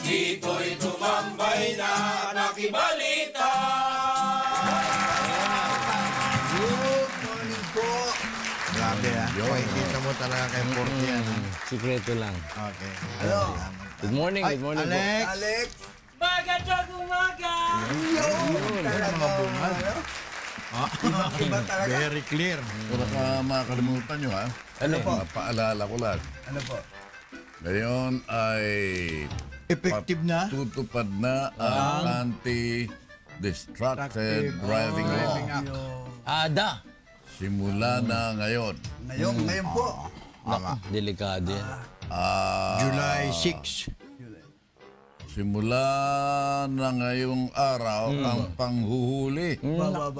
Dito'y tumambay na nakibalita. Good morning po. Grabe ha. Kita mo talaga kay Porky yan. Sikreto lang. Okay. Hello. Good morning, good morning Alex. po. Alex. Magandang umaga! Yun. Mga bunga. Iba talaga. Very clear. Baka makakalimutan nyo ha. Ano po? Paalala ko lang. Ano po? Ngayon ay Effective na. tutupad na ang anti-distracted driving law. Ada. Simula na ngayon. Ngayon po. Delikado yan. July 6. Simula na ngayong araw ang panghuhuli Ba.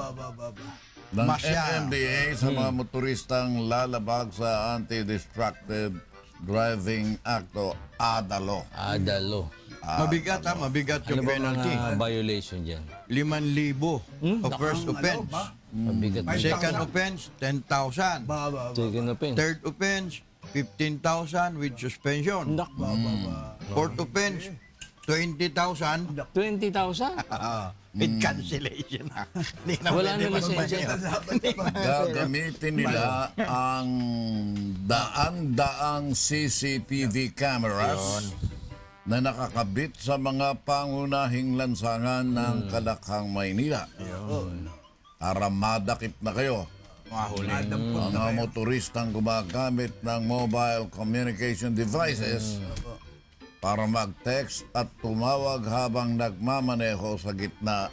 ng Masya. MMDA sa mga motoristang lalabag sa Anti-Distracted Driving Act o ADA-Law. Adalo. Mabigat ha. Mabigat Ano yung ba penalty. mga violation dyan? 5,000 o first offense. Mabigat. Second offense, 10,000. Ba. Second offense. Third offense, 15,000 with suspension. Fourth offense, 20,000 20,000? with cancellation. Wala na lisensya. Gagamitin nila ang daan-daang CCTV cameras na nakakabit sa mga pangunahing lansangan ng Kalakhang, Maynila. Para madakip na kayo. Mga motoristang gumagamit ng mobile communication devices para mag-text at tumawag habang nagmamaneho sa gitna.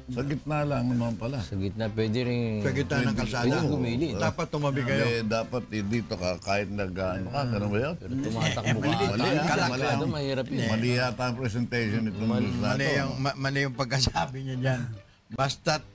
Sa gitna lang naman pala. Sa gitna, pwede rin... Sa gitna ng kalsada. Pwede gumili. Dapat tumabi kayo. Dapat dito ka kahit nag-ano ka. Ganun ba yun? Pero tumatakbo ka. Mali yan. Kalakado, mahirap yun. Mali yata ang presentation nito. Mali yung pagkasabi niya dyan. Basta't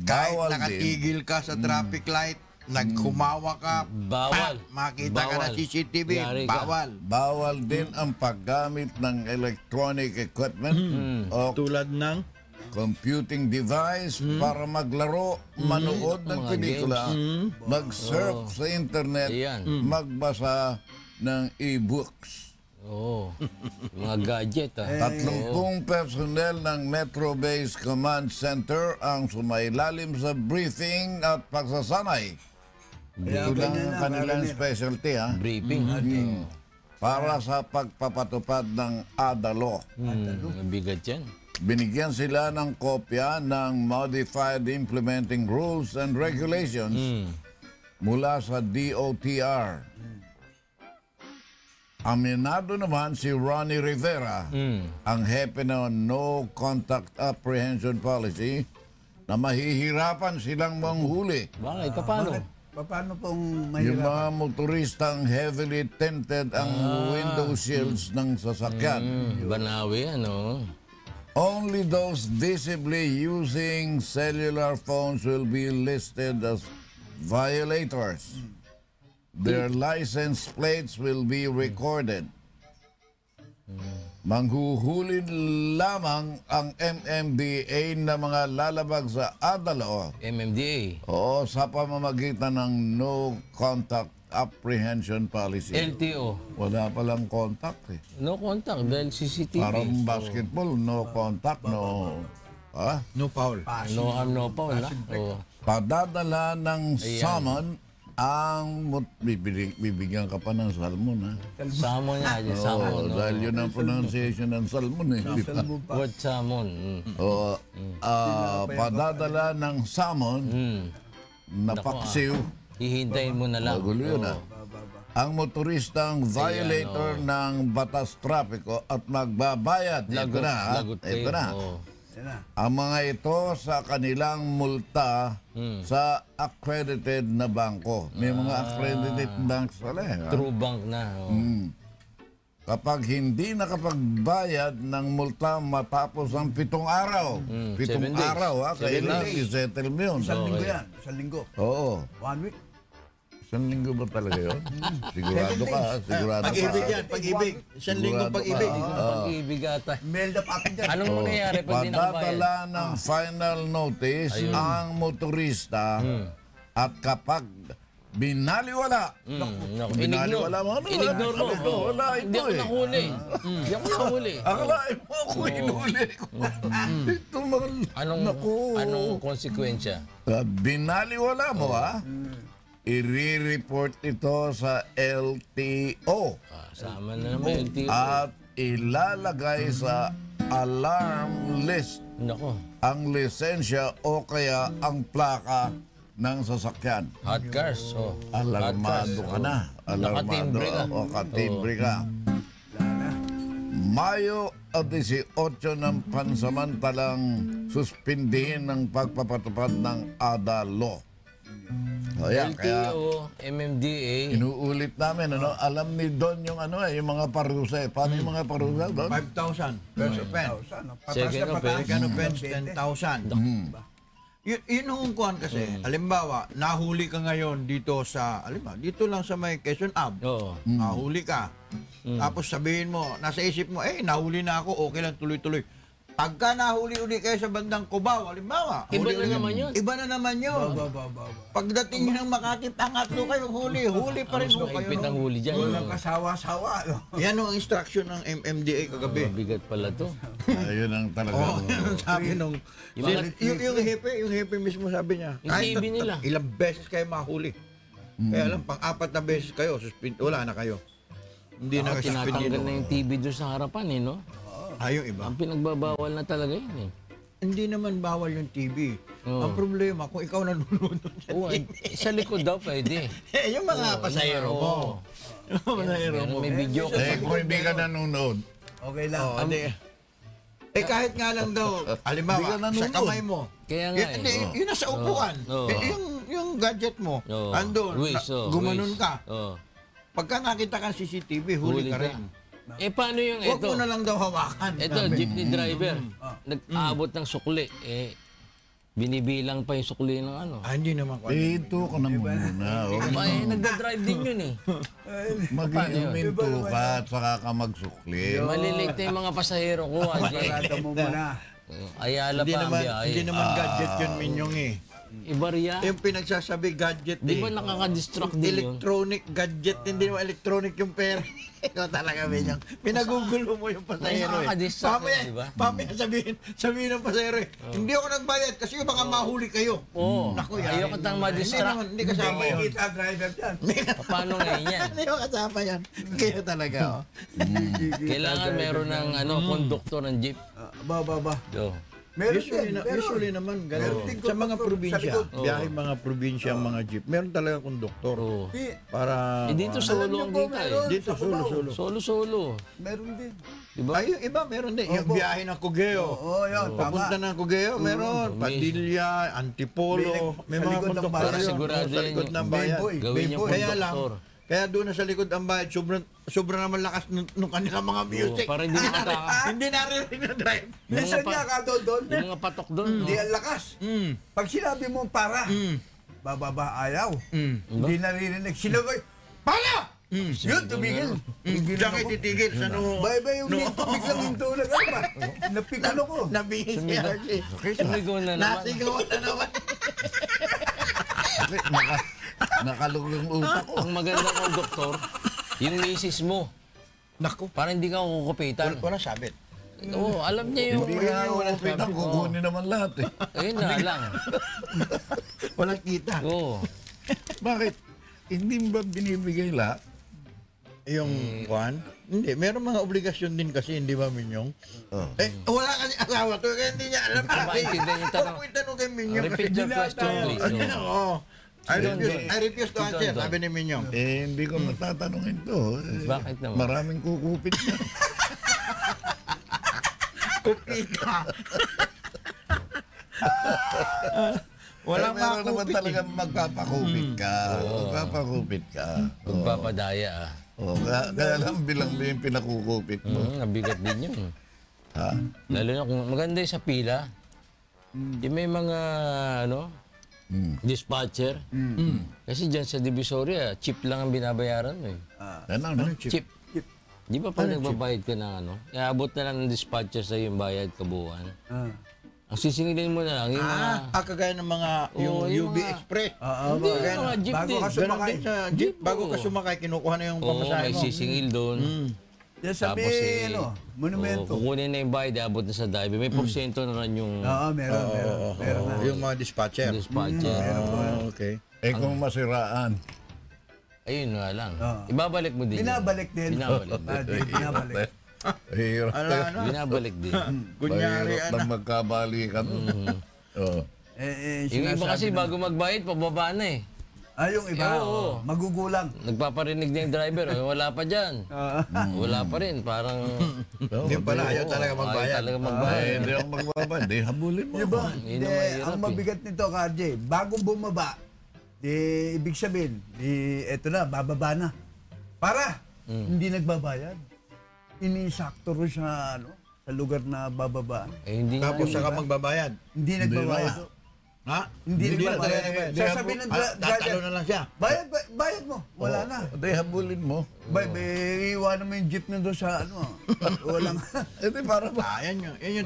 kahit Bawal nakatigil ka sa traffic light, nagkumawa ka, Bawal. makita ka na Bawal. CCTV, Yari ka. bawal. Bawal din ang paggamit ng electronic equipment o Tulad ng computing device para maglaro, manood ng Mga pelikula, mag-surf sa internet, Ayan. magbasa ng e-books. Oo. Mga gadget, ha? 30 personnel ng Metro Base Command Center ang sumailalim sa briefing at pagsasanay. Ito lang ang kanilang specialty, ha? Briefing. Para sa pagpapatupad ng ADA-Law. Mabigat yan. Binigyan sila ng kopya ng Modified Implementing Rules and Regulations mula sa DOTR. Aminado naman si Ronnie Rivera, ang hepe ng No Contact Apprehension Policy, na mahihirapan silang manghuli. Bakit? Paano? Paano pong Yung mahirap? mga motoristang heavily tinted ang window shields ng sasakyan. Banawi, ano? Only those visibly using cellular phones will be listed as violators. Their license plates will be recorded. Manghuhuli lamang ang MMDA na mga lalabag sa ADA-Law MMDA. o sa pamamagitan ng No Contact Apprehension Policy. LTO. Wala palang contact eh. No contact dahil CCTV. Parang basketball, no contact, no... Ha? no foul. No arm, no foul, ha? Oo. Padadala ng summon ang... Bibigyan ka pa ng salmon, ha? Salmon niya, yung salmon. Oo, dahil yun ang pronunciation ng salmon, eh. Di ba? What salmon? Oo, padadala ng summon na paksiw. Hihintayin mo na lang. Magulo yun, ha? Oo. Ang motoristang violator ng batas trapiko at magbabayad. Ito na, ha? Lagot Ito kayo. na. Oo. Ang mga ito sa kanilang multa sa accredited na bangko. May mga accredited banks pala. Ha? True bank na. Oo. Kapag hindi nakapagbayad ng multa matapos ang 7 araw. 7 7 days. araw, ha? 7 Kailangan days. i-settle mo yun. Isang linggo yan. Isang linggo. Oo. 1 week. 1 linggo ba talaga yun? Sigurado ka, ha? Sigurado ka. Pag-ibig yan, pag-ibig. Isang linggong pag-ibig. Pag-ibig ata. Mailed up atin dyan. Anong mangyayari pag di nakabayad? Padadala ng final notice ang motorista at kapag binaliwala. Naku, Binaliwala mo. Inignore mo. Ito, wala Hindi ito ako eh. nahuli. Hindi ako nahuli. Akalain mo ako inuli ko. Ito mga... Anong konsekwensya? Binaliwala mo ha? I-report ito sa LTO Sama na naman yung LTO. at ilalagay sa alarm list Nako, ang lisensya o kaya ang plaka ng sasakyan. hot cars. Oh. Alarmado ka na. Alarmado. Nakatimbre ka. O katimbre ka. Mayo 18 ng pansamantalang suspindihin ng pagpapatupad ng ADA law. O yan, kaya LTO, MMDA. inuulit namin, ano, alam ni Don yung ano yung mga parusa eh. Paano yung mga parusa, Don? 5,000 first offense. Second offense. Second offense, 10,000. Yun yung kuhan kasi, halimbawa, nahuli ka ngayon dito sa, halimbawa, dito lang sa may Quezon Ave. Oo. Nahuli ka. Tapos sabihin mo, nasa isip mo, nahuli na ako, okay lang, tuloy-tuloy. Pagka nahuli-uli kayo sa bandang Cubao, halimbawa, Iba na huli-uli- naman yun. Iba na naman yun. Pagdating nyo ng Makati, pangatlo kayo, huli pa rin ho kayo. Ipit ang huli dyan. Walang kasawa-sawa. No? Yan ang instruction ng MMDA kagabi. Mabigat pala to. Ayun ang talaga. Yan ang sabi nung... Yung hepe mismo sabi niya. Yung TV nila. Ilang beses kayo mahuli. Kaya lang, pang-4 na beses kayo, wala na kayo. Hindi na kayo Tinatanggal suspendido. na yung TV doon sa harapan eh, no? Yung iba. Ang pinagbabawal na talaga yun eh. Hindi naman bawal yung TV. Oo. Ang problema, kung ikaw nanonood sa Oo, TV. sa likod daw pwede. Yung mga pasahero mo. Yung mga pasahero mo. May video ka. Kung hindi ka nanonood, Okay lang. Kahit nga lang daw, Hindi ka halimbawa, nanonood. sa kamay mo. Kaya nga eh. Hindi, Oo. yun nasa upuan. Oo. Yung gadget mo, Oo. andun, Waze, oo, gumanon Waze. ka. Oo. Pagka nakita ka ng CCTV, huli ka rin. Eh paano yung Huwag ito? mo na lang daw hawakan. Ito, jeepney driver. Nag-aabot ng sukli. Eh, binibilang pa yung sukli ng ano. Hindi naman ko. ito ka na muna. Eh, nagda-drive din yun eh. Mag-iuminto ka at saka ka magsukli. Malilate na yung mga pasahero ko. Parada mo muna. Ayala Hindi pa ang naman, biyahe. hindi naman gadget yun, Minyong eh. Ibarya. Yung pinagsasabi gadget Di eh. ba nakaka-distract din yun? Electronic gadget, hindi naman electronic yung pera. Ikaw talaga, Minyong. Pinagugulo mo yung pasahero eh. Nakaka-distract Mamaya, yun, di ba? mamaya sabihin ng pasahero eh, hindi ako nagbayad kasi baka mahuli kayo. Oo. Naku, Ayoko tang Hindi ma-distract. naman, hindi kasama yun. Kita driver dyan. Paano ngayon yan? Hindi mo kasama yan. Kaya talaga, oh. Kailangan meron ng konduktor ng jeep. Ba. Yo. Meron Usually, din. usually naman, ganun. Meron din Sa mga konduktor probinsya, sa likod. biyahe mga probinsya, mga jeep, meron talaga konduktor. Oo. Para... Eh dito solo ang kita eh. Dito, solo. Solo. Meron din. Diba? Ay, yung iba, meron din. Yung biyahe ng Cugeo. Oo, yun. Papunta ng Cugeo, meron. Padilla, Antipolo, may Sa mga likod ng konduktor bayan. yun. Sigurado Sa yan likod yung ng bayan. Bayboy. Gawin yung Kaya lang, konduktor. kaya doon na sa likod ang bayan, sobrang naman lakas nung kanilang mga music. para hindi makataka. Hindi naririnig na drive. Minsan pa- niya ka doon. Yung mga patok doon. Hindi ang lakas. Pag sinabi mo para, bababa ayaw. Hindi naririnig. Sinabi, para! Yun, tumigil. Tumigil Diyan ako. kayo titigil sa no... Bye-bye yung nito. Biglang hinto na ba? Napikon ako. Nabihis si Archie. Sumigaw na naman. Nasigawan na naman. Nakalugong utak ko. Ang maganda kong doktor, yung misis mo. Naku. Para hindi ka kukupitan. Walang sabit. Oo, alam niya yung... Hindi nga wala pitang kukunin naman lahat eh. Ayun na lang. Walang kita. Oo. Bakit? Hindi ba binibigay lahat? Yung kwan? Hindi, meron mga obligasyon din kasi, hindi ba, Minyong? Oh. Wala kasi asawa to, kaya hindi niya alam. Maintindihan yung tanong. Huwag mo itanong kay Minyong. Repeat your question, please. Oo. I refuse to answer, sabi ni Minyong. Hindi ko matatanungin to. Bakit naman? Maraming kukupit na. Kupita. Walang Meron naman makupit. talaga magpapakupit ka. Magpapakupit ka. Magpapadaya ah. Kaya lang bilang mo yung pinakukupit mo. Nabigat din yun. Ha? Lalo na kung maganda yung sa pila. Yung may mga, dispatcher. Kasi dyan sa Divisoria, chip lang ang binabayaran mo eh. Ano? Chip. Di ba pag nagbabayad ka ng iaabot na lang ng dispatcher sa yung bayad kabuuan? Ang sisingilin mo na lang, yung mga... Kagaya ng mga yung yung UB mga- Express. Hindi, yung mga jeep bago din. ka Ganon sumakay. din sa jeep. Bago ka Oo. sumakay, kinukuha na yung Oo, pamasahe may mo. sisingil doon. Yan sabi, monumento. kukunin na yung bayad, abot na sa driver. May porsyento na rin yung Meron na. Yung mga dispatcher. dispatcher. Okay. Eh kung masiraan, Ayun nga lang. Ibabalik mo din. Binabalik din. Binabalik din. Binabalik. hirap. Binabalik din. Kunyari, Mahirap lang magkabalikan. Oo. Yung iba kasi bago magbayad, pababa na eh. Yung iba, Oo. magugulang. Nagpaparinig na yung driver, wala pa dyan. Wala pa rin, parang... Yung pala, ayaw talaga magbayad. Ayaw talaga magbayad. Ay, hindi ako magbaba. Hindi, habulin mo. Diba? Yun Hindi, ang mahirap ang mabigat nito, KJ, bagong bumaba, ibig sabihin, eto na, bababa na. Para, hindi nagbabayad. Inisakto rin sa lugar na bababa. hindi nga Tapos yun. saka magbabayad. Hindi nagbabayad. Ha? Hindi nagbabayad. nagbabayad. Sasabihin ng Tatalo na lang siya. bayad mo. Wala na. Hindi, habulin mo. Iwanan mo yung jeep na doon sa walang... Hindi, para ba? Yan yung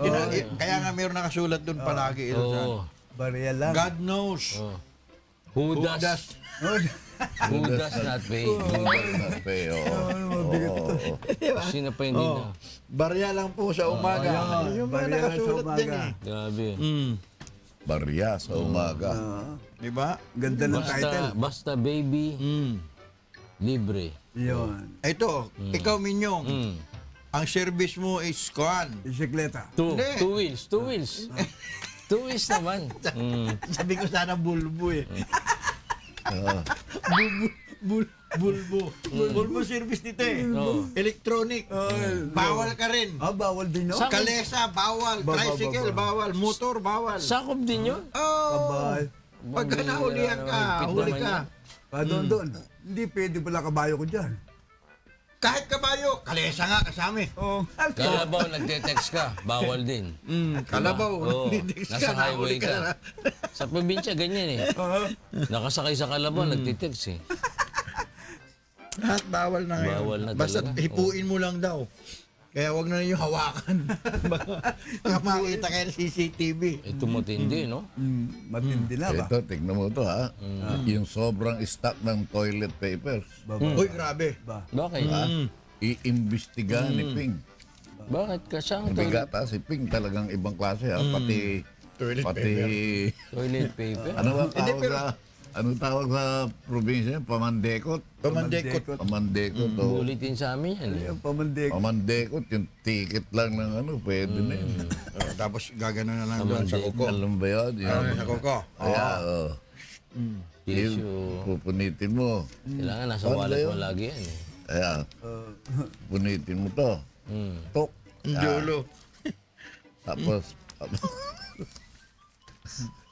kaya nga mayroon nakasulat doon palagi. Oo. Barya lang. God knows. Who Who does, does who does not pay? Pay, oo. Sino pa hindi na? barya lang po sa umaga. Yung mga barya lang sa nakasulat umaga. din eh. Grabe. Barya sa umaga. Di ba? Ganda ng title. Basta baby, libre. Yun. Ito, ikaw Minyong, ang service mo is kuan. Bisikleta. Two Hindi. wheels. Two wheels naman. Sabi ko sana bulbo eh. Bulbo. Bulbo service nito eh. Oo. Electronic. Bawal ka rin. Bawal din, no? Kalesa, bawal. Tricycle, bawal. Motor, bawal. Sakop din yun. Oh! Kabal. Pagka nahulihan ka, huli ka. Doon. Hindi pwede pala kabayo ko dyan. Kahit kabayo, kalesa nga kasama eh. Kalabaw, nagte-text ka, bawal din. Kalabaw, Oo. nandito Nasa ka, highway nahuli ka ka. na. Sa probinsya, ganyan eh. Nakasakay sa kalabaw, nagte-text eh. Lahat bawal na ngayon. Bawal na Basta talaga. hipuin mo lang daw. Kaya wag na ninyo hawakan. Baka makita kayo ng CCTV. Ito matindi, no? Matindi na ba? Ito, tignan mo ito ha. Yung sobrang stock ng toilet papers. Uy, grabe. Bakit? Iimbestiga ni Ping. Bakit ka siyang Bigat ha, si Ping talagang ibang klase ha. Pati, Toilet toilet paper? Anong tawag sa probinsya? Pamandekot. Pamandekot. Pamandekot. Oh. Bulitin sa amin yan eh. Pamandik. Pamandekot, yung ticket lang ng pwede na yun. Tapos gagano na lang doon sa kuko. Alam ba yun? Sa kuko. Kaya, Tissue. pupunitin mo. Kailangan nasa Ano wallet yun? mo lagi yan eh. Kaya, punitin mo to. Tok. Jolo. Tapos,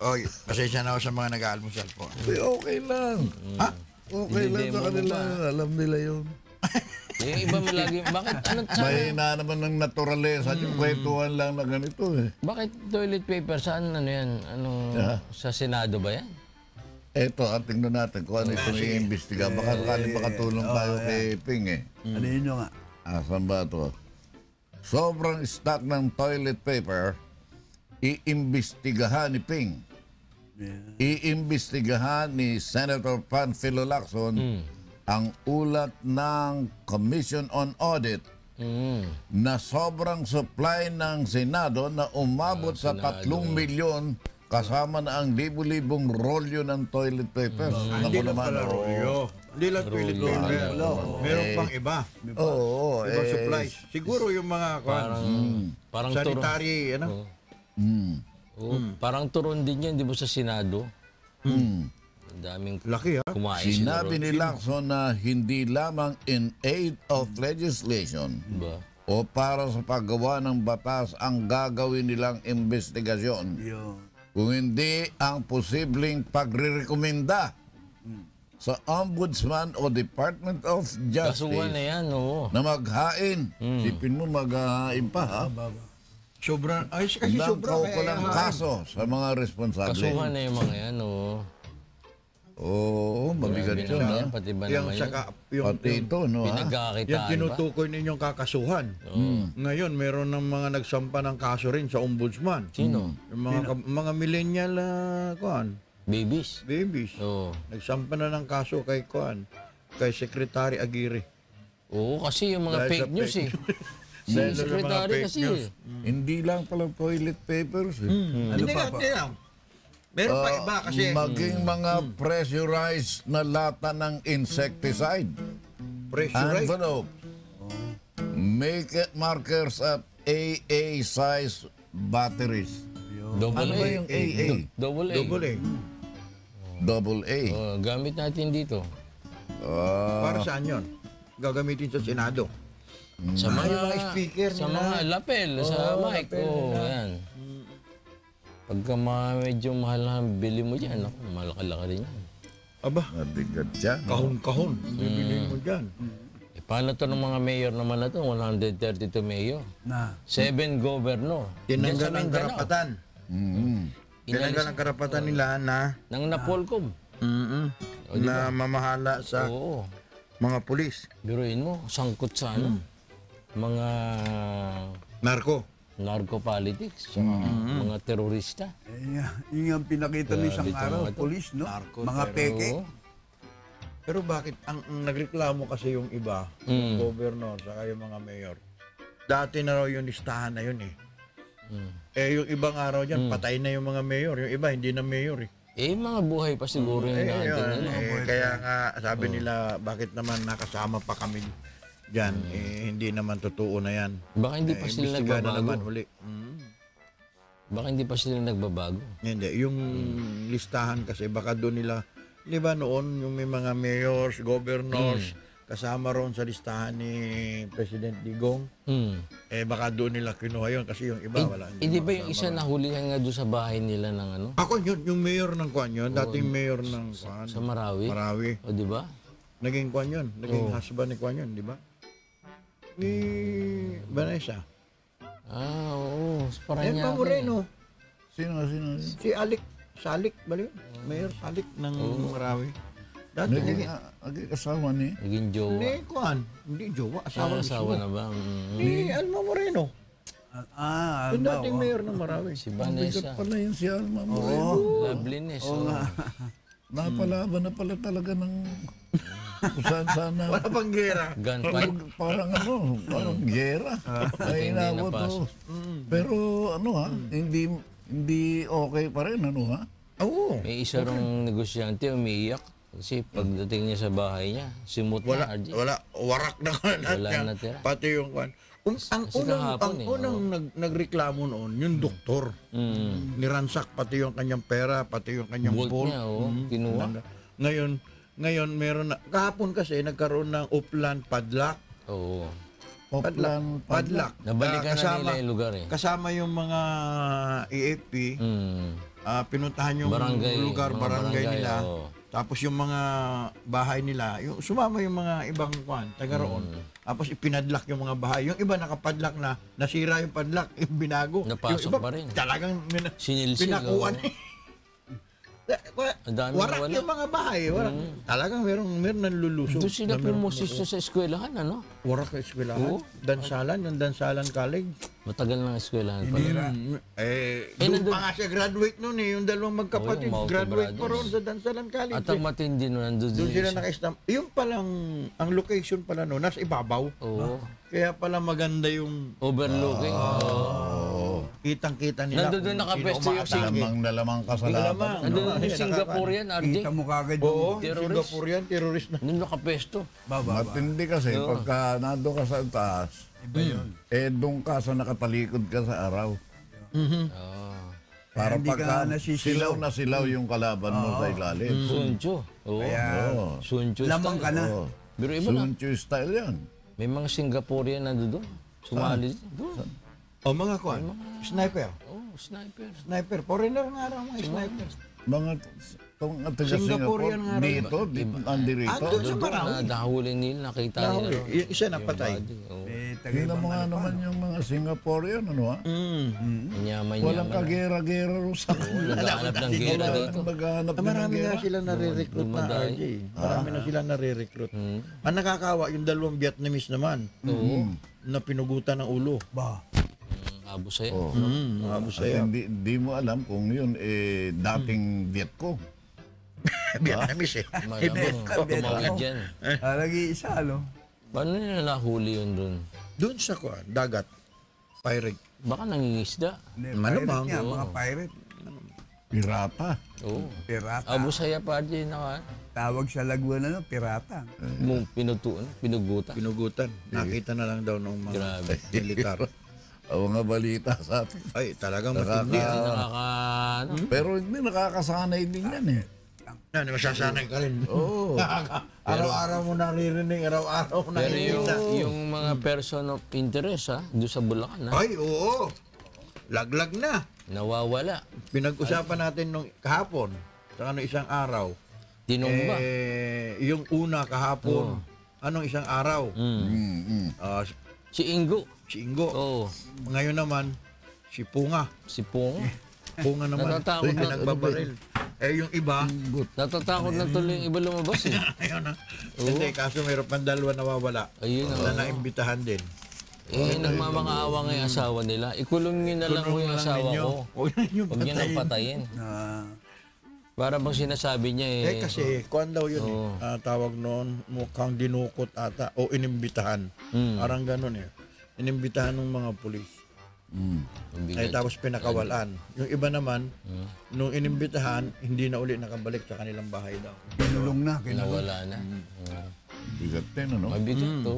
Oy, pasensya na ako sa mga nag-aalmusal po. okay lang. Okay lang sa Dinidemo mo kanila. ba? Alam nila yun. Yung iba mo lagi, bakit May na naman ng naturalesa. Yung kwentuhan lang na ganito eh. bakit toilet paper? Saan ano yan? Sa Senado ba yan? Eto, tingnan natin kung ano itong i-imbestiga. Baka sakaling makatulong tayo kay Ping eh. Ano yun nga? Asan ba ito? Sobrang stock ng toilet paper, iimbestigahan ni Ping. Iimbestigahan ni Senator Panfilo Lacson ang ulat ng Commission on Audit na sobrang supply ng Senado na umabot sa 3 milyon kasama na ang libu-libong rolyo ng toilet papers. Hindi lang pala rolyo. Hindi lang toilet paper. Meron pang iba. Oo, Ibang supplies. Siguro yung mga Parang turon. sanitary, ano? Parang turon din yan, di ba sa Senado? Ang daming Laki ha? kumain Sinabi ni Lacson na hindi lamang in aid of legislation Diba? o para sa paggawa ng batas ang gagawin nilang investigasyon. Yun. Kung hindi ang posibleng pagre-rekomenda sa Ombudsman o Department of Kasuhan na Justice yan, oo. na maghain. Sipin mo maghain pa ha. Sobrang, ay kasi Ng sobrang. kaukulang kaso sa mga responsable. Kasuhan na yung mga yan, oo. Oo, mabigat Grabe yun, naman ha? yan, pati ba Yung naman saka, yun? Pati ito, no, ha? Pinagkakitaan yung ba? tinutukoy ninyong kakasuhan. Ngayon, meron ng mga nagsampa ng kaso rin sa ombudsman. Sino? Yung mga millennial, Babies. babies. Oo. Nagsampa na ng kaso kay Secretary Aguirre. Oo, kasi yung mga Dahil sa fake news fake eh. Si Dahil sa mga secretary fake kasi news. Hindi lang pala toilet papers, eh. Hindi lang. Meron pa iba kasi. Maging mga pressurized na lata ng insecticide. Pressurized. Envelope. Make it markers at AA size batteries. Double Ano A. ba yung AA? Double A. Double A. Double A. Oh, gamit natin dito. Para saan yun? Gagamitin sa Senado. Sa mga speaker sa nila. mga lapel, sa mic. Oo, yan. Pagka medyo mahal na bili mo dyan, ako, malaki-laki rin yan. Aba, Mabigat yan. kahon-kahon. Bibili mo dyan. Eh, paano to ng mga mayor naman na to? 132 mayor. Na. 7 governor. Tinanggal ang Diyan sa Mindanao. karapatan. Tinanggal ang karapatan nila na Nang Napolcom. na mamahala sa Oo. mga pulis. Biruin mo, sangkot sa ano? Mga Narko. narco politics, mga terorista. Yung ang pinakita ni isang Grabe ito, araw, mga to. polis, no? Narco, Mga peke. Oo. Pero bakit ang nagreklamo kasi yung iba, yung governor, saka yung mga mayor. Dati na raw yung listahan na yun eh. Eh yung ibang araw dyan, patay na yung mga mayor. Yung iba, hindi na mayor eh. Eh, mga buhay pa siguro yung natin. Kaya nga sabi nila, bakit naman nakasama pa kami dyan? Eh, hindi naman totoo na yan. Baka hindi pa sila Imbestigahan na naman nagbabago. uli. Baka hindi pa sila nagbabago. Hindi, yung listahan kasi baka doon nila, di ba noon yung may mga mayors, governors, kasama ron sa listahan ni President Digong, eh baka doon nila kinuha yun kasi yung iba wala. Eh, di ba yung isa nahulihan nga doon sa bahay nila ng ano? Ako yun, yung mayor ng Kwan yun, dating mayor ng Kwan, Sa Marawi? Marawi. O, di ba? Naging Kwan yun, naging husband ni Kwan yun, di ba? Ni Vanessa. Ah, oo. Sa Paranaque. Yan pa Moreno. Sino? Si Salik, bali yun? Mayor Salik ng Marawi. Dati Naging naging, asawa ni? Naging jowa. hindi Kwan, hindi jowa, asawa Asawa mismo. na ba? Ni Alma Moreno. Yung Alma, dating mayor ng Marawi. Si Vanessa. Pala yun si Alma mo. Loveliness. Oh. Napalaban na pala talaga ng kung saan sana. Wala pang gera. Gunfight. Parang parang gera. Ay inabot napasok. Pero hindi okay pa rin, ha? Oo. May isa rong negosyante umiiyak. Kasi pagdating niya sa bahay niya, simut Wala, na, RJ. warak na lahat Wala yan. na tira. Pati yung Kwan. Ang Kasi kahapon unang nagreklamo noon, yung doktor. Niransak pati yung kanyang pera, pati yung kanyang Bolt bolt. niya, kinuha. Ngayon meron na, kahapon kasi nagkaroon ng upland padlock. Oo. Padlock. Nabalikan na nila yung lugar eh. Kasama yung mga AFP, pinuntahan yung Barangay, lugar, mga barangay nila. oo. Tapos yung mga bahay nila, sumama yung mga ibang taga roon. Tapos ipinadlock yung mga bahay. Yung iba nakapadlock na, nasira yung padlock, binago. Napasok yung iba, pa rin. Talagang Sinilsil, pinakuan. Ang dami Warak nawala. yung mga bahay. Warak. Talagang meron nanlulusog. Doon sila pumoses sa eskwelahan, ano? Warak sa eskwelahan. Dansalan, yung Dansalan College. Matagal ng eskwelahan pala. Doon nandun- pa nga siya graduate noon eh. Yung dalawang magkapatid, yung Mauti graduate pa Brothers. roon sa Dansalan College. At ang matindi nun, nandun Doon din sila siya. naka-stamp. Yung palang, ang location pala noon, nasa ibabaw. Oo. Kaya pala maganda yung Overlooking. kitang-kita nila. Nandun doon kung nakapesto sino yung umaatake. Lamang kasalanan. Lamang. Nandun Oo, yung Singaporean, RJ. Kita mo kagad Oo, yung Terrorist. Singaporean, terrorist na. Nandun nakapesto. baba. Matindi kasi pagka nandun ka sa taas, doon ka sa nakatalikod ka sa araw. Para Hindi ka pagka nasisilaw. silaw na silaw yung kalaban mo sa ilalim. Suncho. Oo. Oo. Suncho Lamang style. ka na. Oo. Pero iba na. Suncho style yan. May mga Singaporean na doon. Sumali doon. O mga kuan, sniper. Oh, sniper. Sniper. Foreigner nga raw mga sniper. Mga itong taga Singaporean Singapore, nga rin. dito, nandito. Doon sa Doon Marawi. na nahuli nila, nakita nila. Nahuli. Yung isa napatay. Oo. Eh, Tingnan mo nga naman yung mga Singaporean, ano ha? Yaman-yaman. Walang kagera-gera ro sa Naghahanap ng gera dito. Maghanap din ng Marami gera. na sila nare-recruit na, RJ. Marami na sila nare-recruit. Ang nakakawa, yung dalawang Vietnamese naman, na pinugutan ng ulo. Ba? Abo sa'yo. Oh. Abo At sa'yo. hindi mo alam kung yun dating Vietcong. Vietnamese eh. Malamang tumawid dyan. Nag-iisa, ano? Paano nila nahuli yun dun? Doon sa dagat, pirate. Baka nangingisda. Hindi, Malamang, pirate nga, mga pirate. Pirata. Oo. Pirata. Abo saya pa dyan Tawag sa Laguna, no? Pirata. pinugutan. Pinugutan. Nakita na lang daw ng mga Grabe. militar. O mga balita sa atin. Ay, talagang matindi. Ano? Pero hindi nakakasanay din yan eh. Yan, masasanay ka rin. Oo. Araw-araw mo naririnig, araw-araw mo Pero nakikita. yung mga person of interest doon sa Bulacan Ay, oo. Laglag na. nawawala. Pinag-usapan natin nung kahapon, saka nung isang araw. Tinumba. Yung una kahapon, anong isang araw? Ah, Si Ingo. si Ingo. Oo. Ngayon naman, si Punga. Si Pong. Punga naman. Natatakot na. Pinagbabaril. Yung iba, Natatakot na tuloy yung iba lumabas eh. ayun na. Hindi, kaso mayroon pang dalawa nawawala. Ayun Na naimbitahan din. Nagmamakaawa nga yung asawa nila. Ikulong nyo na lang yung asawa ko. Huwag niyo Huwag nyo nang patayin. Para bang sinasabi niya kasi, kuwan daw yun tawag noon, mukhang dinukot ata, o inimbitahan. Parang ganun eh. Inimbitahan ng mga pulis. Tapos pinakawalan. Yung iba naman, nung inimbitahan, hindi na uli nakabalik sa kanilang bahay daw. Kinulong na. Nawala na. Bigat din, ano? Mabigat to.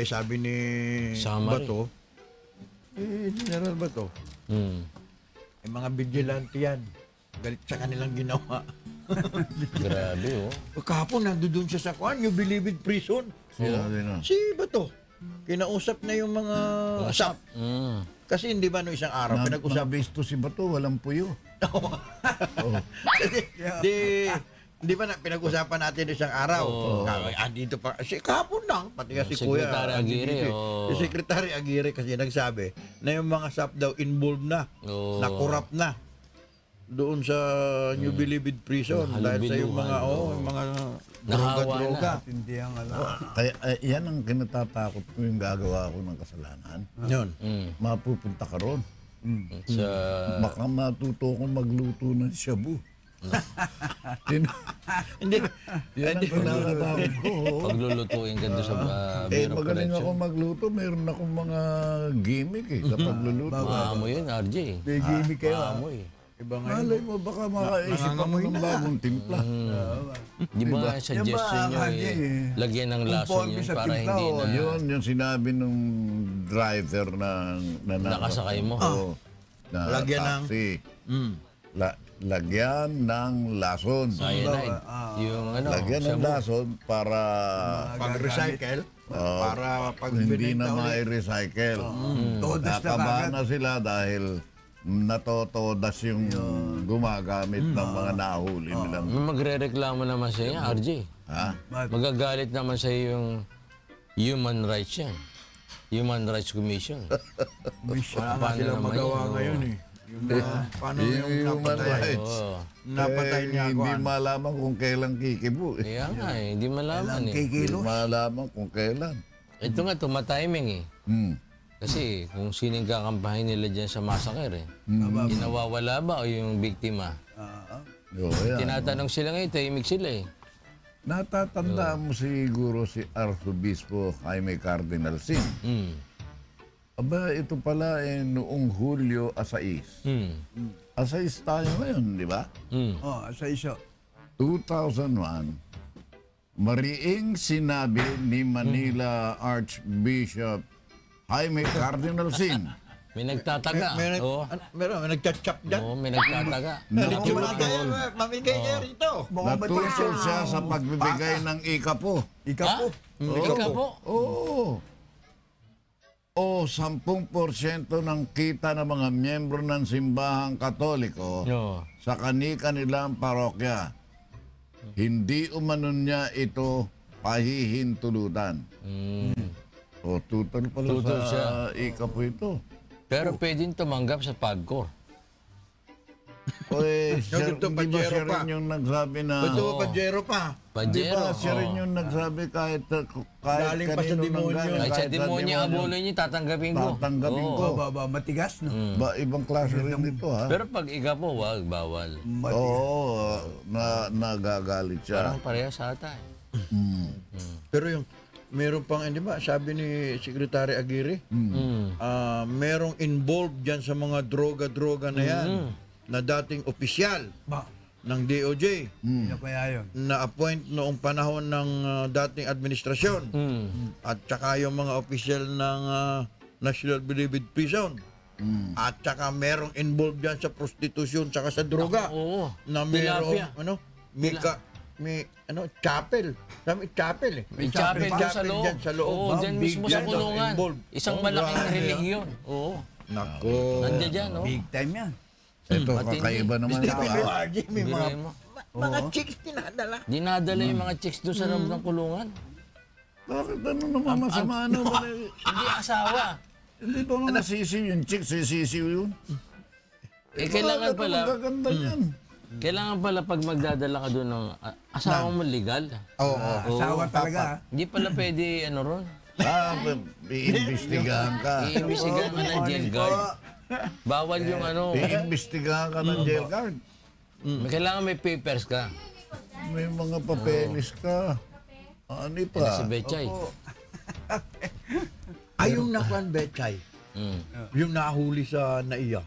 Sabi ni Samari. Bato, General Bato, Hmm. mga vigilante yan. Galit sa kanilang ginawa. Grabe Kahapon, nandoon siya sa kwan, you believe it prison. Sino? Si Bato, kinausap na yung mga asap. Kasi hindi ba no isang araw, pinag-usap. Nabisto si Bato, walang puyo. Kasi, di ba na pinag-usapan natin isang araw? Andito pa, kahapon lang, pati nga si Kuya. Secretary Aguirre, Si Secretary Aguirre kasi nagsabi na yung mga asap daw involved na, na corrupt na. Doon sa New Bilibid Prison dahil sa yung mga yung mga droga. Hindi ang ano. Kaya yan ang kinatatakot ko yung gagawa ko ng kasalanan. Yun. Mapupunta ka ron. Sa Baka matuto akong magluto ng shabu. Hindi. Yan ang kinakatakot ko. paglulutuin ka doon sa Bureau of Magaling ako Correction. magluto. Meron akong mga gimmick sa pagluluto. Maamo yun, RJ. May gimmick kayo. Maamo eh. Iba ngayon. Malay mo, baka makaisip ako ng bagong timpla. Di ba suggestion nyo lagyan ng lason Conforme yun sa para timpla, hindi na Yun, yung sinabi nung driver na nakasakay mo. na Lagyan ng- taxi. Lagyan ng lason. Cyanide. Yung ano, Lagyan ng shabu. lason para Pag-recycle, para pag hindi binenta na ulit. ma-recycle. Todas na Nakabahan kagad. na sila dahil natotodas yung gumagamit ng mga nahuli nilang. Magre-reklamo naman sa iyo, RJ. Ha? Magagalit naman sa iyo yung human rights yan. Human Rights Commission. Wala nga Paano silang naman magawa yun, ngayon eh. Yung mga, paano yung Human napatay? rights. Oo. Napatay niya ako. Hindi malaman kung kailan kikibo. Kaya nga eh, hindi malaman eh. Hindi Kikilos. malaman kung kailan. Ito nga, tumatiming eh. Kasi kung sino yung kakambahin nila dyan sa massacre eh. Inawawala ba o yung biktima? Oo, yan. Tinatanong sila ngayon, tahimik sila eh. Natatandaan mo siguro si Arzobispo Jaime Cardinal Sin. Aba, ito pala noong Hulyo 6. 6 tayo ngayon, di ba? Sa iso. 2001, mariing sinabi ni Manila Archbishop Jaime Cardinal Sin. May nagtataga. Oo. Meron, may nagchat-chap dyan. Oo, may nagtataga. Mamigay kayo rito. Natutol siya sa pagbibigay ng ikapo. Ikapo. Ika po. Oo. O 10% ng kita ng mga miyembro ng simbahang Katoliko Oo. sa kani-kanilang parokya. Hindi umano niya ito pahihintulutan. O, tutal pala Tutal sa siya. ika po ito. Pero pwedeng tumanggap sa PAGCOR. O, siya, Ito, di ba Pajero siya pa. rin yung nagsabi na... Ito pa, Pajero pa. Di Pajero. ba siya rin yung nagsabi kahit Galing pa sa kanino demonyo. nanggaling, Kahit sa kahit demonyo, abuloy niyo, tatanggapin ko. Tatanggapin Oo. ko. Matigas, no? Ba, ibang klase rin ito, ha? Pero pag iga po, wag, bawal. Oo, nagagalit siya. Parang parehas ata eh. Pero yung, meron pang, di ba, sabi ni Secretary Aguirre, merong involved dyan sa mga droga-droga na yan, na dating opisyal Ba, ng DOJ, ano kaya yun? na-appoint noong panahon ng dating administrasyon, at saka yung mga opisyal ng National Bilibid Prison, at saka merong involved dyan sa prostitusyon, saka sa droga, Oo. na merong, Tilapia. may chapel. Sabi, chapel eh. May chapel doon sa loob. dyan sa loob. Oo, dyan mismo sa Dyan, kulungan. involved. Isang Oh, malaking grabe, relihiyon. Oo. Nako. Nandiyan dyan, no? Big time yan. Ito, Matindi. kakaiba naman ito, ha? May mga, Biruin mo. mga chicks tinadala. Dinadala yung mga chicks doon sa loob ng kulungan. Bakit ano naman masama? Ano ba? Hindi asawa. Hindi ba nga nasisiw yung chick? Sisisiw yun? Eh, kailangan Bakit pala, ang gaganda niyan? kailangan pala pag magdadala ka doon ng asawa mo legal. Oo. Asawa talaga, ha? Hindi pala pwede, ano ron, Iimbestigahan ka. iimbestigahan ka ng jail guard. Bawal yung ano, Iimbestigahan ka ng jail guard. kailangan may papers ka. May mga papeles ka. Ano Si pa? Betchay. Ay, yung nakuan Betchay, yung nahuli sa naiya.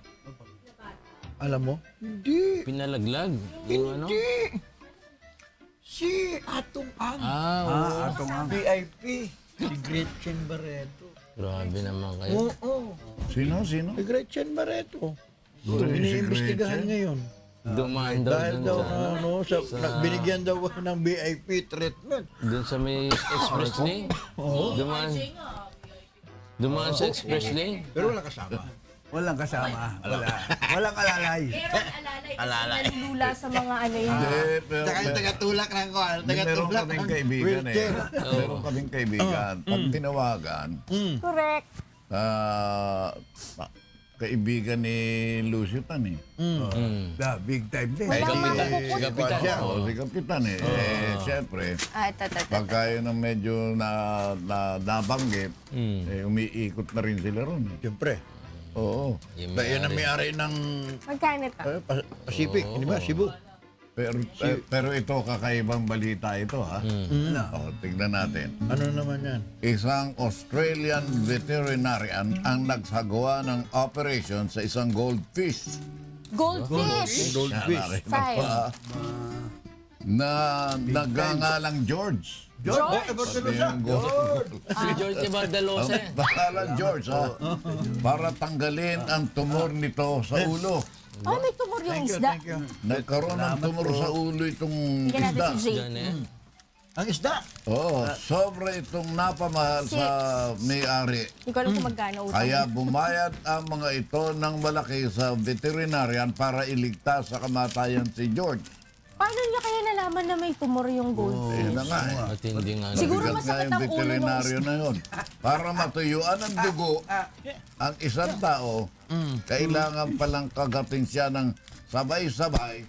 Alam mo? Hindi. Pinalaglag. Yung ano? Hindi. Si Atong Ang. Oo. Atong ang. VIP. Si Gretchen Barreto. Grabe naman kayo. Oo. Sino? Si Gretchen Barreto. Iniimbestigahan ngayon. Dumaan daw Dahil dun daw sa, binigyan daw ng VIP treatment. dun sa may express lane. Dumaan sa express lane. Pero wala kasama. Walang kasama. Wala. Walang alalay. Alalay. Nalulula sa mga ano yun. Hindi, pero Tagatulak ng kuwan. meron kaming kaibigan eh. wheelchair. Meron kaming kaibigan. Pag tinawagan, Correct. kaibigan ni Lucio Tan eh. Da, big time din. Walang Kapitan. Si mapupunta. Kapitan. Oo, si Kapitan eh. Siyempre, Ito. pagka yun ang medyo nabanggit, umiikot na rin sila ron. Eh. Siyempre. Oo. Yung Yan ang may-ari ng Magkano to? Pacific, di ba? Cebu. Pero ito, kakaibang balita ito, ha? O, tignan natin. Ano naman yan? Isang Australian veterinarian ang nagsagawa ng operation sa isang goldfish Goldfish. Goldfish. Five. na nagngangalang George. Pati yung gold. Si George Bardalosa. Pangalan George, ha? Para tanggalin ang tumor nito sa ulo. Oh, may tumor yung isda. Nagkaroon ng tumor sa ulo itong Bigyan isda. natin si Jay. Yan eh. Ang isda. Oo, sobra itong napamahal sa may-ari. Hindi ko alam kung magkano utang. Kaya bumayad ang mga ito ng malaki sa veterinarian para iligtas sa kamatayan si George. Paano niya kaya nalaman na may tumor yung goldfish? Ayun na nga eh. Matindi nga. Siguro Mabigat nga masakit yung ang ulo ng veterinaryo na yun. Para matuyuan ang dugo, ang isang tao, kailangan palang kagatin siya ng sabay-sabay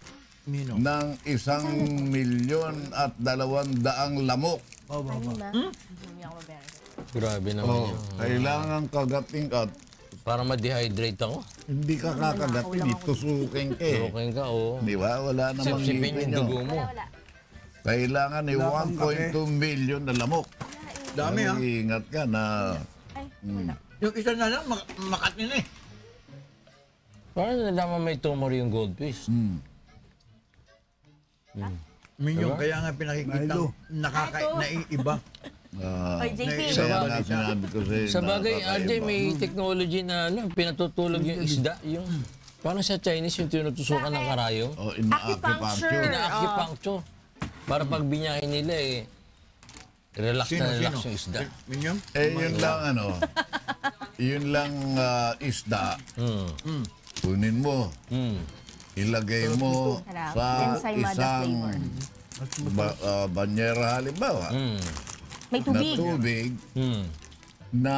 ng 1,200,000 lamok. Ano ba? Hindi ako mabayaran. Grabe naman Oh, yun. kailangan kagating at Para ma-dehydrate ako. hindi ka kakagatin, itusukin ka eh. Okay ka, oo. Di ba? Wala namang Sipsipin ngipin yung yun. dugo mo. Wala. Kailangan ni 1.2 million na lamok. Dami, ha? Ingat ka na Ay, wala. Yung isa na lang, makatin eh. Paano nalaman may tumor yung goldfish? Minyong, kaya nga pinakikita Milo. naiiba. Oy, JP. kaya nga sinabi ko sa'yo. Sa bagay, nakakaiba. RJ, may technology na pinatutulog yung isda. Yung, parang sa Chinese yung tinutusukan ng karayom. Oh, ina-acupuncture. Acupuncture. Ina-acupuncture. Para pag binyahin nila relax na relax yung isda. Minyong? Yun lang yun lang isda. Kunin mo, ilagay mo Sarap. sa Ensaymada isang flavor. banyera halimbawa Mm. May na tubig. tubig, Mm. na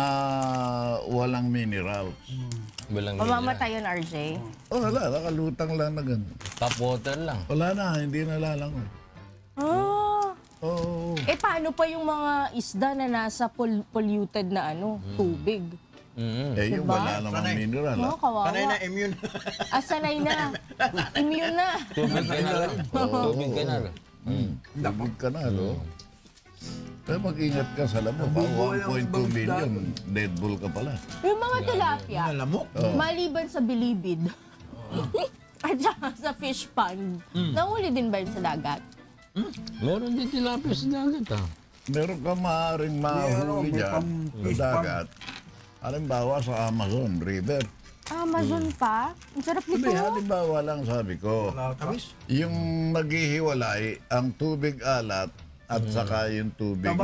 walang minerals. Walang Mamamatay yun, RJ. Oh, wala, nakalutang lang na ganun. Tap water lang. Wala na, hindi nalalangon. Ah. Oo. Paano pa yung mga isda na nasa polluted na tubig? Eh, yung Diba? wala namang mineral. No, kawawa. Panay na immune. Sanay na. Immune na. Tubig ka na lang. Tubig ka na lang. Tubig ka na, no? Pero mag-ingat ka sa lamok. 1.2 million, Dead Bull ka pala. Yung mga tilapia, Alamok. maliban sa bilibid, at saka sa fish pond, nahuli din ba yun sa dagat? Meron din tilapia sa dagat, ha? Meron ka maaaring mahuli may dyan pang- sa dagat. Halimbawa sa Amazon River. Amazon pa? Ang sarap nito. Hindi, halimbawa lang sabi ko. Yung naghihiwalay ang tubig alat at saka yung tubig Sa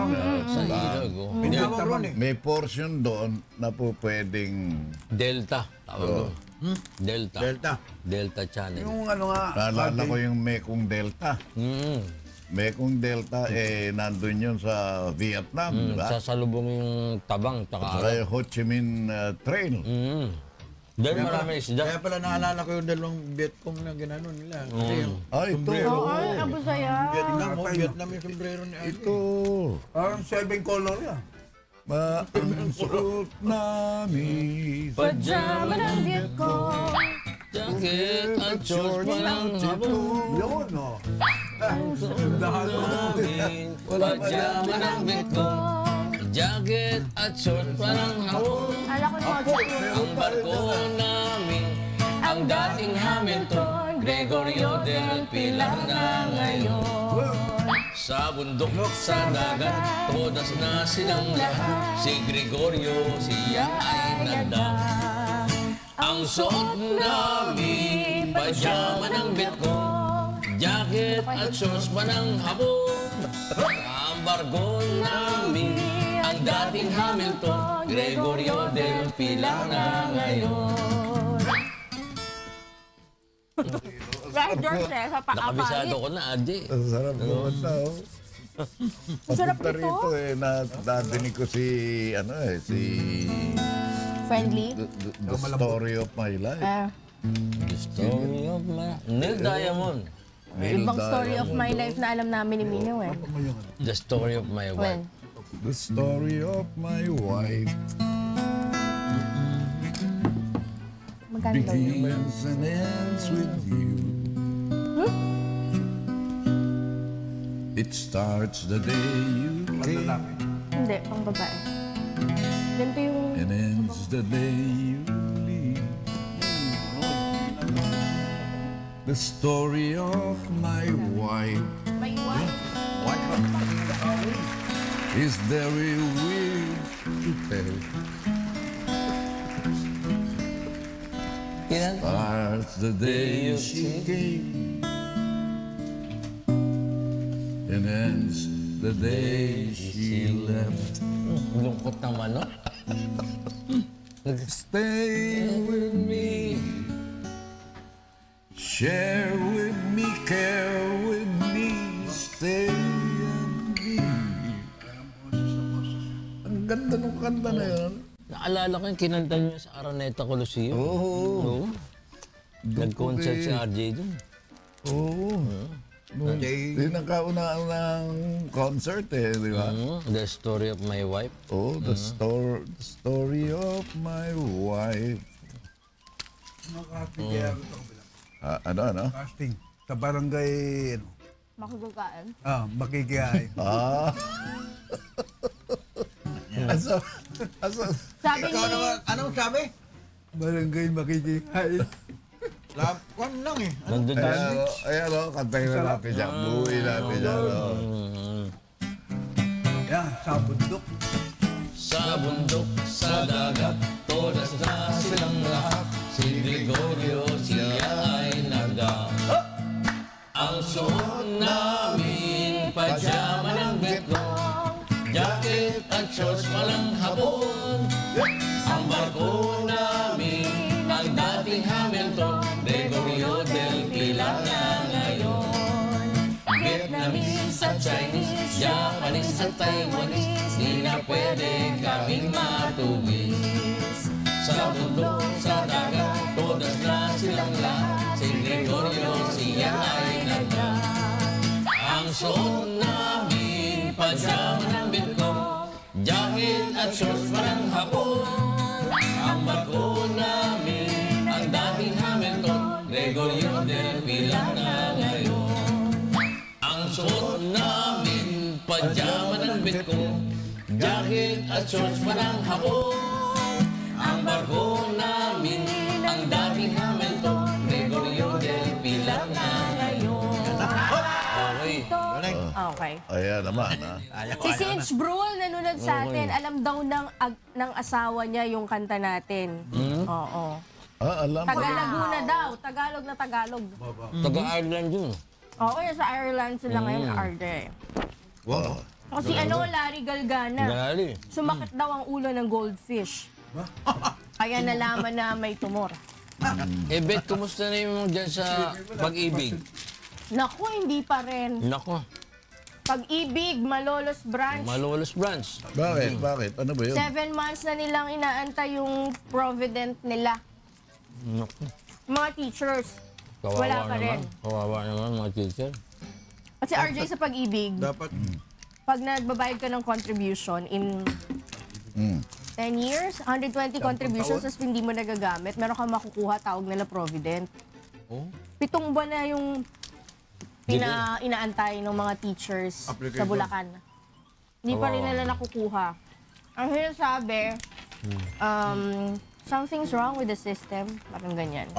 sa ilog, oh. Pinawag ron eh. may portion doon na po pwedeng Delta. Tawag doon. Delta. Delta. Delta Channel. Yung ano nga, naalala ko yung Mekong Delta. Mekong Delta, nandun yun sa Vietnam, di ba? Sasalubong yung tabang. Saka yung Ho Chi Minh Trail. Dahil marami isda. Kaya pala naalala ko yung dalawang Vietcong na ginano nila. Kasi yung Ay, ito. Oo, ay, abo saya. Vietnam yung sombrero ni Ate. Ito. parang 7 color yan. Ang suot namin. Pajama ng Vietcong. Jacket at shorts pa ng habong. Yun, no? Pajama ng Vietcong. Jacket at shorts pa ng habong. Ala ko na Ang barko namin, ang dating Hamilton, Gregorio del Pilar na ngayon. Sa bundok, sa dagat, todas na silang lahat. Si Gregorio, siya ay nagda. Ang suot namin, pajama ng Vietcong, jacket at shorts pa ng habong. Ang barko namin, ang dating Hamilton, Gregorio del Pilar na ngayon. Right, George, sa Nakabisado paapangit. ko na, Adji. Ang sarap naman na, oh. Sarap Papunta ito. rito, nadinig ko si Friendly. the story of my life. The story of my... Neil Diamond. Ibang story of my life na alam namin ni Mino eh. The story of my wife. When? The story of my wife Maganda yun. begins and ends with you. It starts the day you came Hindi, pang babae. Ganito yung... and ends the day you leave. The story of my wife May wife. is very weird to tell. Starts the day she came and ends the day she left. Lungkot naman, no? Stay with me, share with me, care with me, stay and be. Ang ganda ng kanta na yun. Naalala ko yung kinanta niyo sa Araneta Coliseum. Oo. Nag-concert si RJ dun. Oo. Yun ang kauna-unang concert di ba? The story of my wife. Oh, the story of my wife. Casting kaya Ano? casting. Sa barangay, Makagagain. Makikiyay. Asa? Sabi Ikaw ni... naman, anong sabi? Barangay makikiyay. Kwan lang eh. Nandun tayo. Ayan o, kantayin na natin dyan. Buhay natin dyan. Yan, sa bundok. Sa bundok, sa dagat, todas na silang lahat. Si Gregorio, siya ay nagda. Ang suot namin, pajama ng Vietcong, jacket at shorts walang hapon. Ang barko namin, ang dating Hamilton, Gregorio del Pilar na ngayon. Vietnamese at Chinese, Japanese at Taiwanese, di na pwede kaming matuwis. Sa mundo, sa dagat, todas na silang lahat. Si Gregorio, siya ay nagda. Ang suot namin, pajama ng bilko, jacket at shorts parang hapon. Ang bago namin, ang dating Hamilton, Gregorio del Pilar na ngayon. Ang suot namin, pajama ng bilko, jacket at shorts parang hapon. Ang bago namin, ang dating Hamilton, Gregorio del Pilar na ngayon. Okay. Okay. Ayan naman, ha? Si Sinch Brule nanonood sa atin. Alam daw ng asawa niya yung kanta natin. Oo. Alam mo. Tagalaguna daw. Tagalog na Tagalog. Taga-Ireland yun. Oo, sa Ireland sila ngayon, RJ. Wow. Kasi Larry Galgana. Gali. Sumakit daw ang ulo ng goldfish. Kaya nalaman na may tumor. Eh, Bet, kumusta na yung dyan sa pag-ibig? Naku, hindi pa rin. Nako, Pag-ibig, Malolos Branch. Malolos Branch. Bakit? Bakit? Ano ba yun? 7 months na nilang inaantay yung provident nila. Nako. Mga teachers. Kawawa Wala pa naman. rin. Kawawa naman mga teacher. At si RJ sa pag-ibig, Dapat, pag nagbabayad ka ng contribution in 10 years, 120 contributions, tapos hindi mo nagagamit, meron kang makukuha, tawag nila provident. Oh. 7 buwan na yung inaantay ng mga teachers sa Application. Bulacan. Hindi pa rin nila nakukuha. Ang sinasabi, something's wrong with the system. Parang ganyan.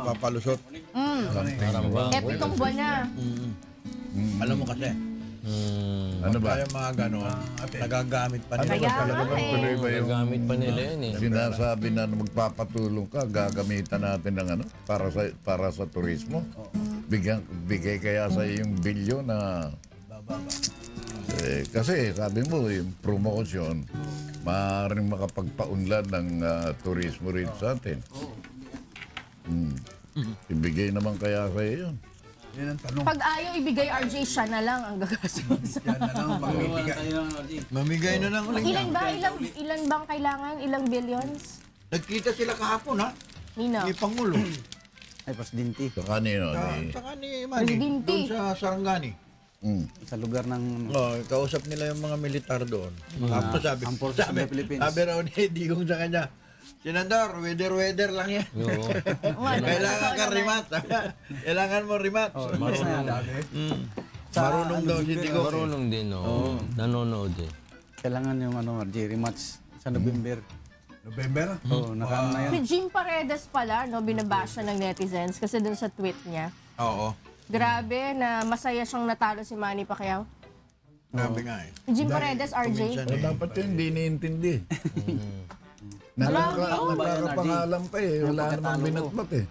papalusot. Parang ba? 7 buwan na. Alam mo kasi, Ano ba? kaya mga gano'n, nagagamit pa nila. Kaya Talaga nga eh. tuloy ba yung Gamit pa nila yun eh. sinasabi na magpapatulong ka, gagamitan natin ng ano, para sa turismo? Bigay kaya sa yung bilyon na... kasi sabi mo, yung promotion, maaaring makapagpaunlad ng turismo rin sa atin. Ibigay naman kaya sa yun. Yan ang tanong. Pag ayaw ibigay RJ, siya na lang ang gagastos. Yan na lang ang pamibigay. Mamigay na lang ulit. Ilan bang kailangan? Ilang billions? Nagkita sila kahapon, ha? Nino? Ni Pangulo. Ay, Presidente. Sa kanino? Saka ni Manny. Presidente. Doon sa Sarangani. Sa lugar ng... Oh, kausap nila yung mga militar doon. Tapos sabi, Armed Forces of the Philippines. sabi raw ni Digong sa kanya, Senador, weather lang yan. Oo. Kailangan ka rimat. Kailangan mo rimat. Marunong daw si Digong. Marunong din, oo. Nanonood din. Kailangan yung RJ rematch sa November. November? Oo, nakaano na yan. Si Jim Paredes pala, no, binabasya ng netizens kasi dun sa tweet niya. Oo. Grabe na masaya siyang natalo si Manny Pacquiao. Grabe nga eh. Si Jim Paredes, RJ. Dapat yun, hindi niintindi. Nakakapangalan pa eh. Wala namang binatbat eh.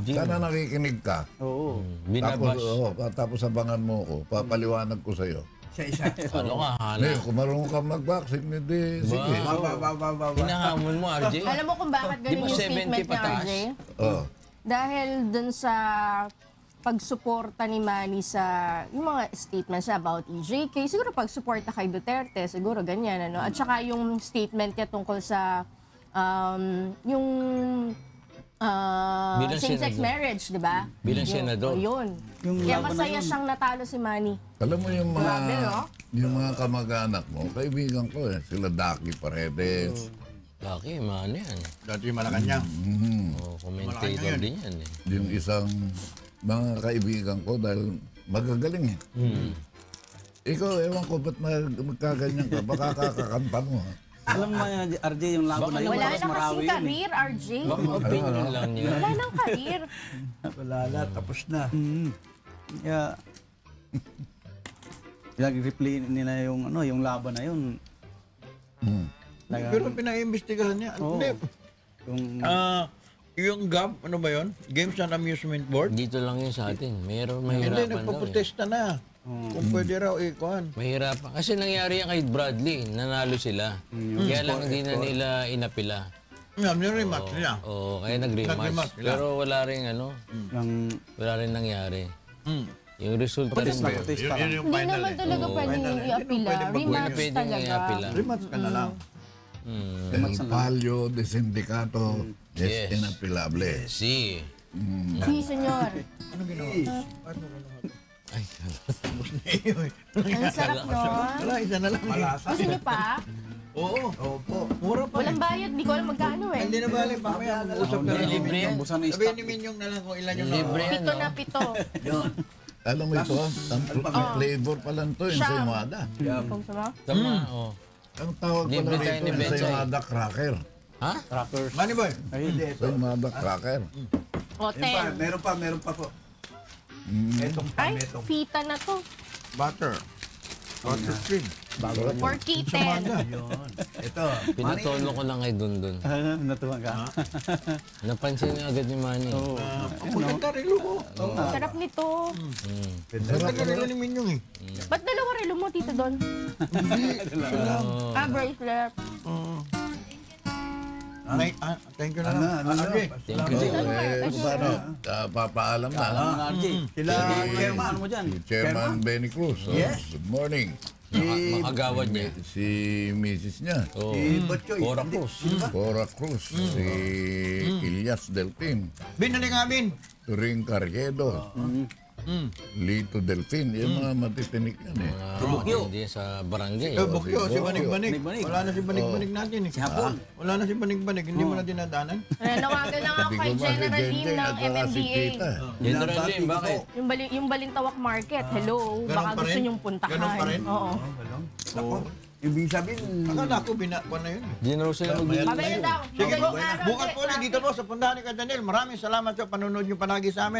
Sana nakikinig ka. Oo. Tapos abangan mo ko, papaliwanag ko sa'yo. Isa-isa. Ano ka, hala? Hindi, kung marunong ka mag-vaccine, hindi. Sige. Hinahamon mo, RJ? Alam mo kung bakit Di ganun ba yung 70 statement niya, pataas? RJ? Oh. Dahil dun sa pagsuporta ni Manny sa yung mga statements niya about EJK, siguro pagsuporta kay Duterte, siguro ganyan, ano? At saka yung statement niya tungkol sa yung Bilang same-sex senador. marriage, di ba? Bilang senador. Yun. Yung Kaya laban na masaya yun. siyang natalo si Manny. Alam mo yung mga Grabe, no? yung mga kamag-anak mo, kaibigan ko eh, sila Daki Paredes. Laki, man yan. Dati Malacanang. Oh, commentator din yan eh. Yung isang mga kaibigan ko dahil magagaling eh. Ikaw, ewan ko ba't magkaganyan ka, baka kakakanta mo ha. Alam mo, RJ, yung laban na yun, Wala malakas na Marawi kasing yun eh. career, RJ. Baka opinion lang niya. Wala nang career. Wala na, tapos na. Kaya, nag-replay nila yung, yung laban na yun. Pero pinaimbestigahan niya. Oo. Hindi. Yung, Yung GAB, ano ba yun? Games and Amusement Board? Dito lang yun sa atin. Meron Hindi, mahirapan daw eh. nagpo-protesta na. Kung pwede raw, ikuhan. Mahirapan. Kasi nangyari yan kay Bradley. Nanalo sila. Kaya lang hindi na nila inapila. Yan, yung rematch niya. Oo, kaya nag-rematch. Nag-rematch sila. Pero wala rin ano, yung, wala rin nangyari. Yung resulta rin Protest ba na, yun? protest Yun pa. yung Hindi final naman eh. talaga pwedeng i-apila. Rematch Pwedeng talaga. i-apila. Rematch ka na lang. El Palio de Sindicato es Yes. inapelable. Si. Si, senyor. Ang sarap, no? Wala, isa na lang. Gusto niyo pa? Oo. Opo. Mura pa. Walang bayad. Di ko alam magkano eh. Hindi na bali, mamaya mag-usap na lang. Libre yan. Busan na Sabihin ni Minyong na lang kung ilan yung Libre yan, Pito no? na pito. Alam mo ito, ang flavor pa lang to, ensaymada. Kung sama? Tama, oh. Ang tawag Libre pala tayo rito, ni Betchay. ensaymada cracker. Ha? Crackers. Money boy. Ensaymada cracker. O, Yan pa, 10. meron pa po. Etong pa, Ay, etong. fita na to. Butter. Butter cream. For kitten. Yun. Ito. Pinatono ko lang kay Dundun. Natuwa ka. Napansin niya agad ni Manny. Ang maganda relo ko. Sarap nito. Ganda. Ang maganda relo ni Minyong eh. Ba't dalawa relo mo, Tito Don? Bracelet. Thank you na lang. Andre. Thank you. Paano? Papaalam na. RJ. Sila, Chairman, ano mo dyan? Si Chairman Benny Cruz. Yes. Good morning. Makagawad niya. Si Mrs. niya. Oh. si Botchoy. Cora Hindi, Cruz. sino ba? Cora Cruz. Si Ilyas Delfin. Bin, hali nga, Bin. Turing Carriedo. Lito Delfin. Yung mga matitinik yan eh. Hindi sa barangay. Bukyo, si Banig-Banig. Banig-Banig. Wala na si Banig-Banig natin eh. Si Hapon. Wala na si Banig-Banig. Hindi mo na dinadanan. Nawagan lang ako kay General Lim ng MMDA. General Lim, bakit? Yung Balintawak Market. Hello. Ganon Baka pa gusto rin? niyong puntahan. Ganon pa rin? Oo. Ako, ibig sabihin, Akala ko, binakwa na yun. General sila mag- Mamaya daw. Sige, Magbuong araw, bukas po ulit dito po sa Pundahan ni Daniel. Maraming salamat sa panonood niyo palagi sa amin.